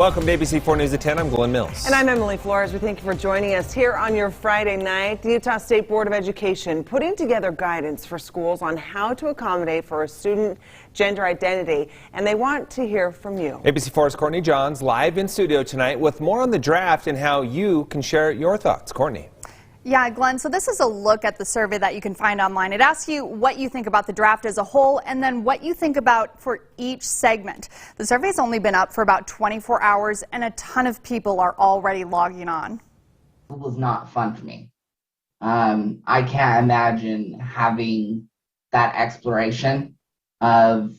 Welcome to ABC4 News at 10. I'm Glenn Mills. And I'm Emily Flores. We thank you for joining us here on your Friday night. The Utah State Board of Education putting together guidance for schools on how to accommodate for a student gender identity, and they want to hear from you. ABC4's Courtney Johns live in studio tonight with more on the draft and how you can share your thoughts. Courtney. Yeah, Glenn, so this is a look at the survey that you can find online. It asks you what you think about the draft as a whole and then what you think about for each segment. The survey's only been up for about 24 hours and a ton of people are already logging on. It was not fun for me. I can't imagine having that exploration of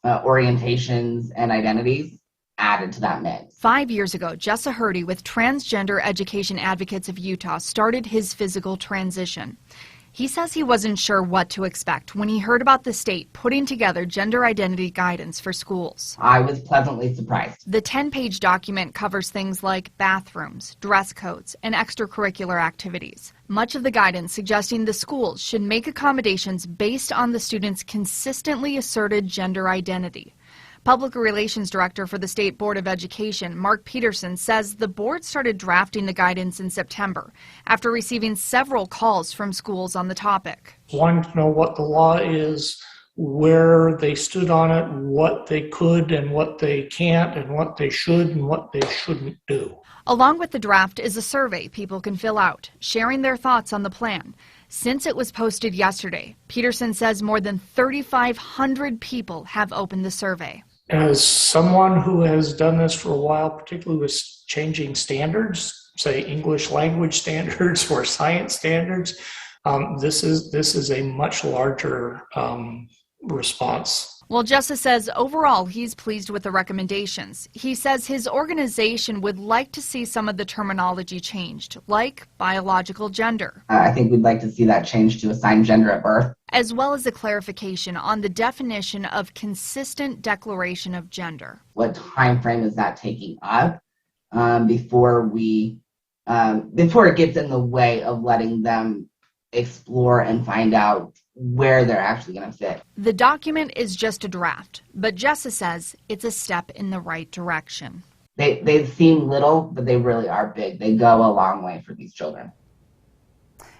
orientations and identities added to that mix. 5 years ago, Jessa Hurdy with Transgender Education Advocates of Utah started his physical transition. He says he wasn't sure what to expect when he heard about the state putting together gender identity guidance for schools. I was pleasantly surprised. The 10-page document covers things like bathrooms, dress codes, and extracurricular activities. Much of the guidance suggesting the schools should make accommodations based on the student's consistently asserted gender identity. Public Relations Director for the State Board of Education, Mark Peterson, says the board started drafting the guidance in September after receiving several calls from schools on the topic. Wanting to know what the law is, where they stood on it, what they could and what they can't, and what they should and what they shouldn't do. Along with the draft is a survey people can fill out, sharing their thoughts on the plan. Since it was posted yesterday, Peterson says more than 3,500 people have opened the survey. As someone who has done this for a while, particularly with changing standards, say English language standards or science standards, this is a much larger response. Well, Jessa says overall he's pleased with the recommendations. He says his organization would like to see some of the terminology changed, like biological gender. I think we'd like to see that change to assigned gender at birth. As well as a clarification on the definition of consistent declaration of gender. What time frame is that taking up before it gets in the way of letting them explore and find out where they're actually going to fit. The document is just a draft, but Jessa says it's a step in the right direction. They seem little, but they really are big. They go a long way for these children.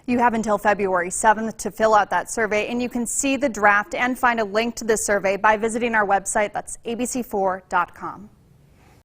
You have until February 7th to fill out that survey, and you can see the draft and find a link to the survey by visiting our website. That's abc4.com.